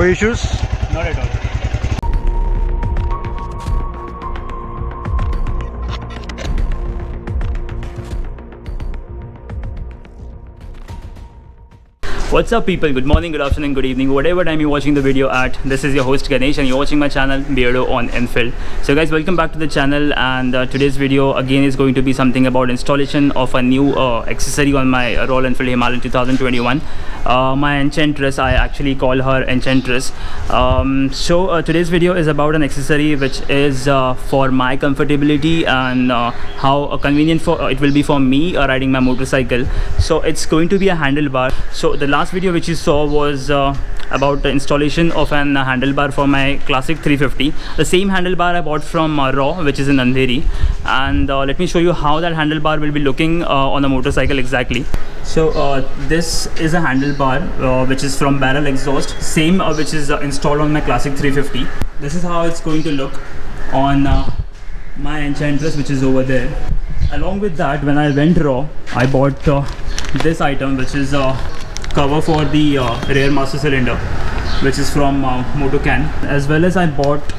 कोई issues? Not at all. What's up people, good morning, good afternoon, good evening, whatever time you're watching the video at. This is your host Ganesh and you're watching my channel Beardo on Enfield. So guys, welcome back to the channel, and today's video again is going to be something about installation of a new accessory on my Royal Enfield Himalayan 2021. My Enchantress, I actually call her Enchantress. Today's video is about an accessory which is for my comfortability and how convenient it will be for me riding my motorcycle. So it's going to be a handlebar. So the last video which you saw was about the installation of an handlebar for my classic 350. The same handlebar I bought from Raw, which is in Andheri, and let me show you how that handlebar will be looking on a motorcycle exactly. So this is a handlebar which is from Barrel Exhaust, same which is installed on my classic 350. This is how it's going to look on my Enchantress, which is over there. Along with that, when I went Raw, I bought this item, which is cover for the rear master cylinder, which is from Motocan, as well as I bought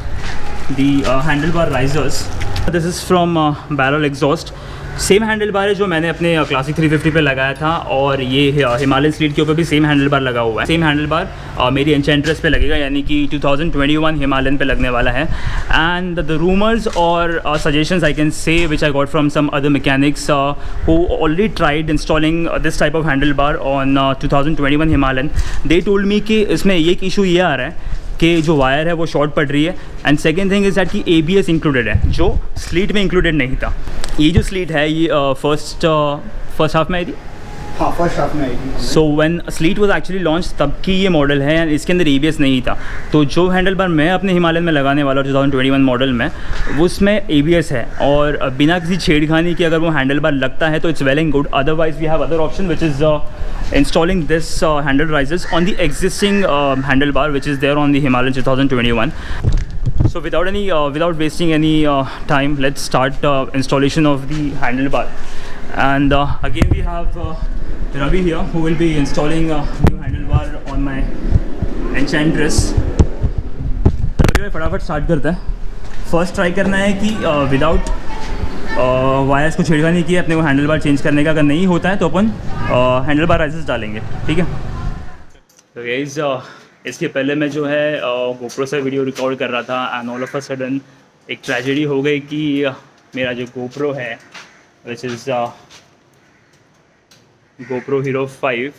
the handlebar risers. This is from Barrel Exhaust. Same handle bar है जो मैंने अपने classic 350 पे लगाया था, और ये Himalayan slit के ऊपर भी सेम हैंडल बार लगा हुआ है. सेम हैंडल बार मेरी एंचेंट्रेस पे लगेगा, यानी कि 2021 हिमालयन पे लगने वाला है. एंड द रूमर्स और suggestions I can say which I got from some other mechanics who already tried installing this type of handle bar on 2021 Himalayan. They told me कि इसमें एक इशू ये आ रहा है कि जो वायर है वो शॉर्ट पड़ रही है, and second thing is that कि ABS इंक्लूडेड है, जो स्लीट में इंक्लूडेड नहीं था. ये जो स्लीट है ये फर्स्ट हाफ में आई थी. हाँ, फर्स्ट हाफ में आई थी. So when slit was actually launch तब की ये मॉडल है, एंड इसके अंदर ABS नहीं था. तो जो हैंडल बार मैं अपने हिमालयन में लगाने वाला 2021 मॉडल में, वो उसमें ABS है, और बिना किसी छेड़खानी के अगर वो हैंडल बार लगता है तो it's well and good. Otherwise we have other option which is installing this handle risers on the existing handlebar which is there on the Himalayan 2021. So without wasting any time, let's start installation of the handlebar. And again we have Ravi here who will be installing new handlebar on my Enchantress. Ravi, फटाफट start करते हैं. First try करना है कि without wires को छेड़खानी किए अपने को हैंडल बार चेंज करने का. अगर नहीं होता है तो अपन हैंडल बार राइजेस डालेंगे, ठीक है. तो गाइस, इसके पहले मैं जो है GoPro से वीडियो रिकॉर्ड कर रहा था, and all of a sudden एक ट्रेजेडी हो गई कि मेरा जो GoPro है which is GoPro Hero 5,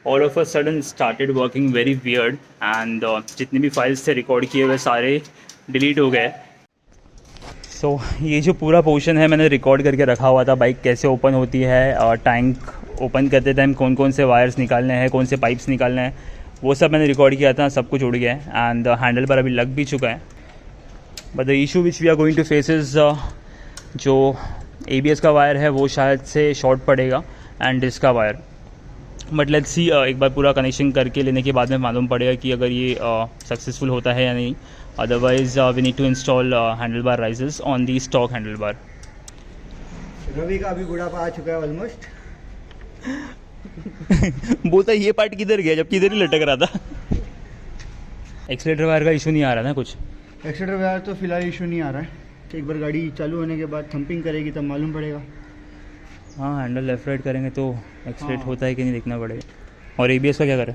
all of a sudden started working very weird, and जितने भी फाइल्स थे रिकॉर्ड किए हुए सारे डिलीट हो गए. तो ये जो पूरा पोर्शन है मैंने रिकॉर्ड करके रखा हुआ था, बाइक कैसे ओपन होती है, और टैंक ओपन करते टाइम कौन कौन से वायर्स निकालने हैं, कौन से पाइप्स निकालने हैं, वो सब मैंने रिकॉर्ड किया था. सब कुछ उड़ गया है, एंड हैंडल पर अभी लग भी चुका है. But the issue which we are going to face is जो ABS का वायर है वो शायद से शॉर्ट पड़ेगा, एंड डिस्क का वायर. बट लेट्स सी, एक बार पूरा कनेक्शन करके लेने के बाद में मालूम पड़ेगा कि अगर ये सक्सेसफुल होता है या नहीं. Otherwise we need to install handlebar risers on the stock handlebar. Ravi का अभी बुढ़ापा आ चुका है ऑलमोस्ट. बोलता ये पार्ट किधर गया जबकि इधर ही लटक रहा था. एक्सीलेटर वायर का इशू नहीं आ रहा था कुछ. एक्सीलेटर वायर तो फिलहाल इशू नहीं आ रहा है. एक बार गाड़ी चालू होने के बाद थंपिंग करेगी तब मालूम पड़ेगा. हाँ, हैंडल लेफ्ट राइट करेंगे तो एक्सीलेट होता है कि नहीं देखना पड़ेगा. और ABS का क्या करें?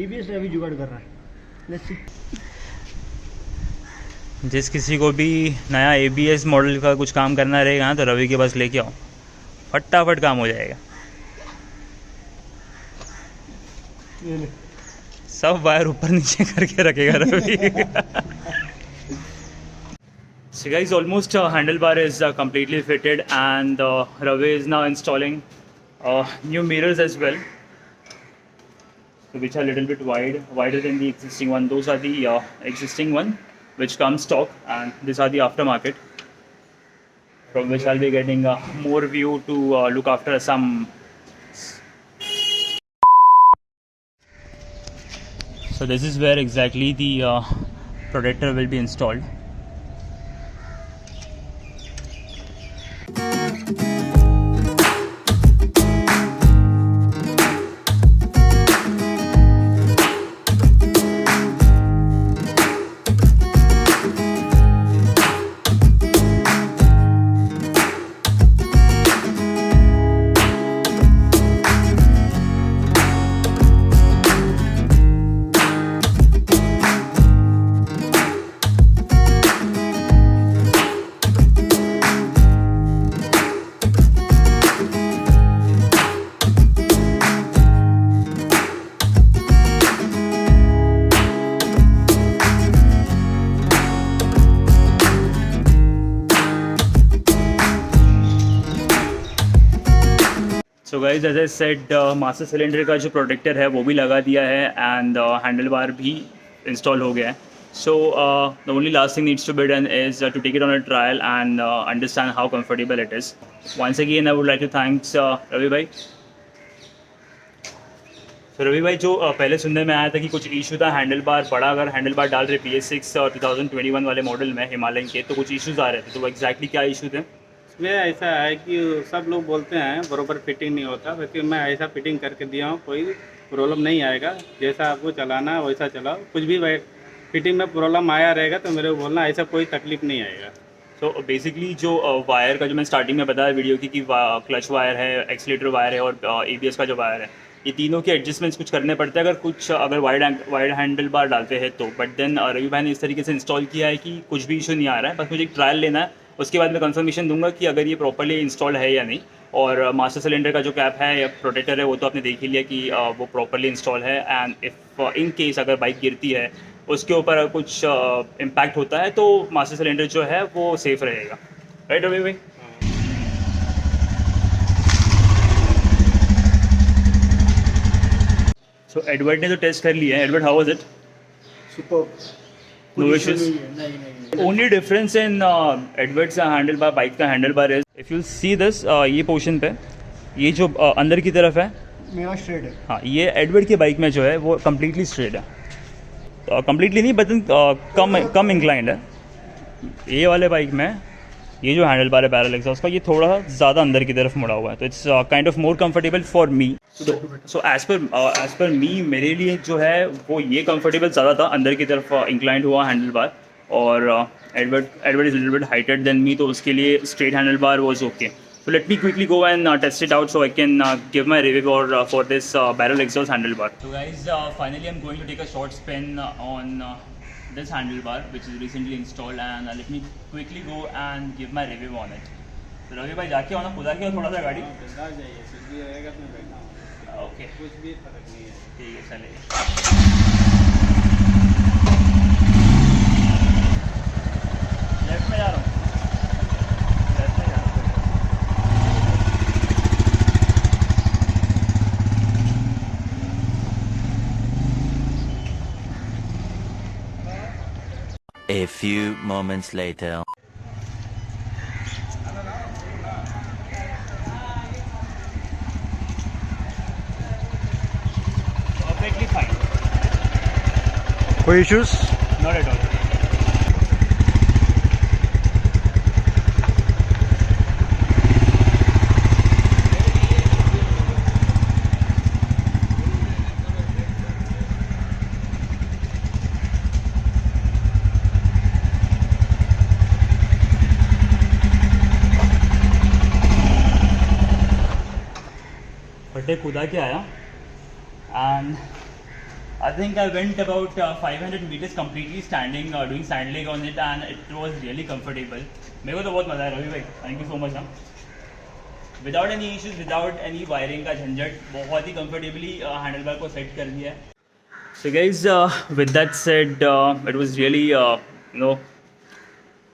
ABS अभी जुगाड़ कर रहा है. Let's see. जिस किसी को भी नया ABS मॉडल का कुछ काम करना रहेगा तो रवि के पास लेके आओ, फटाफट काम हो जाएगा. सब वायर ऊपर नीचे करके रखेगा Ravi. So guys, almost handlebar is completely fitted, and Ravi is now installing new mirrors as well, so which are a little bit wider than the existing one. Those are the existing one which comes stock, and these are the aftermarket, from which I'll be getting more view to look after some. So this is where exactly the protector will be installed. So guys as I said master cylinder का जो protector है वो भी लगा दिया है and handle bar भी install हो गया है. So the only last thing needs to be done is to take it on a trial and understand how comfortable it is. Once again I would like to thanks Ravi भाई. तो रवि भाई जो पहले सुनने में आया था कि कुछ इशू था हैंडल बार बड़ा अगर हैंडल बार डाल रहे PS6 और 2021 वाले मॉडल में हिमालयन के, तो कुछ इश्यूज आ रहे थे, तो वो एग्जैक्टली क्या इशू थे? इसमें ऐसा है कि सब लोग बोलते हैं बरोबर फिटिंग नहीं होता, लेकिन मैं ऐसा फिटिंग करके दिया हूँ, कोई प्रॉब्लम नहीं आएगा. जैसा आपको चलाना है वैसा चलाओ, कुछ भी फिटिंग में प्रॉब्लम आया रहेगा तो मेरे को बोलना, ऐसा कोई तकलीफ नहीं आएगा. तो बेसिकली जो वायर का जो मैं स्टार्टिंग में बताया वीडियो की कि क्लच वायर है, एक्सीलेटर वायर है और ABS का जो वायर है, ये तीनों के एडजस्टमेंट्स कुछ करने पड़ते हैं अगर वाइड हैंडल बार डालते हैं तो. बट देन रवि भाई ने इस तरीके से इंस्टॉल किया है कि कुछ भी इशू नहीं आ रहा है. बस मुझे एक ट्रायल लेना है, उसके बाद मैं कंफर्मेशन दूंगा कि अगर ये प्रॉपर्ली इंस्टॉल है या नहीं. और मास्टर सिलेंडर का जो कैप है या प्रोटेक्टर है वो तो आपने देख ही लिया कि वो प्रॉपर्ली इंस्टॉल है. एंड इफ़ इन केस अगर बाइक गिरती है, उसके ऊपर कुछ इम्पैक्ट होता है, तो मास्टर सिलेंडर जो है वो सेफ़ रहेगा. राइट रवि भाई? सो एडवर्ड ने तो टेस्ट कर लिया है. Edward, how was it? Super. No issues? नहीं. Only difference in Edwards handle bar, bike का handle bar is if you see this, ये पोर्शन पे ये जो अंदर की तरफ है, मेरा स्ट्रेट है. हाँ, ये एडवर्ड की बाइक में जो है वो कम्प्लीटली स्ट्रेट है. कम्प्लीटली नहीं, बट कम इंक्लाइंड है. ये वाले बाइक में ये जो हैंडल बार है पैरेलल एग्जॉस्ट का, ये थोड़ा ज़्यादा अंदर की तरफ मुड़ा हुआ है, तो it's kind of more comfortable for me. So as per me, मेरे लिए जो है वो ये कंफर्टेबल ज़्यादा था, अंदर की तरफ इंक्लाइंड हुआ हैंडल बार. और Edward is little bit heighted than me, तो उसके लिए straight handle bar was okay. So let me quickly go and test it out so I can give my review for this barrel exhaust handlebar. So guys, finally I'm going to take a short spin on this handlebar which is recently installed, and let me quickly go and give my review on it. So Ravi भाई जाके आना, खुदा के थोड़ा सा गाड़ी. बैठा जाइए, कुछ भी रहेगा तो मैं बैठा हूँ. ओके, कुछ भी फर्क नहीं है. ठीक है, चलिए. लेफ्ट में जा रहा हूँ. A few moments later. Perfectly fine. कोई इश्यूज? Not at all. फटे कूदा के आया and I think I went about 500 meters completely standing, doing sand leg on it, and it was really comfortable. मेरे को तो बहुत मज़ा आया रवि भाई, thank you so much. Without any issues, without any wiring का झंझट, बहुत ही कंफर्टेबली हैंडल बार को सेट कर दिया है. So guys, with that said, it was really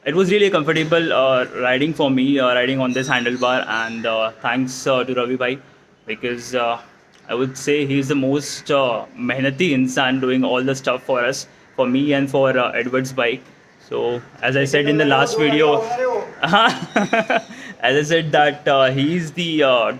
it was really a comfortable riding for me, riding on this handlebar, and thanks to Ravi bhai, because I would say he's the most mehnati insan doing all the stuff for us, for me and for Edward's bike. So as I said in the last video, as I said that he's the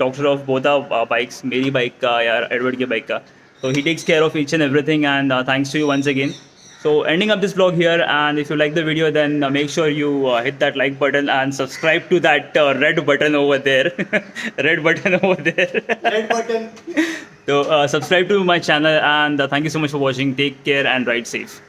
doctor of both our bikes, मेरी bike का या Edward की bike का. So he takes care of each and everything, and thanks to you once again. So ending up this vlog here, and if you like the video, then make sure you hit that like button and subscribe to that red button over there. Red button over there. Red button. So subscribe to my channel, and thank you so much for watching. Take care and ride safe.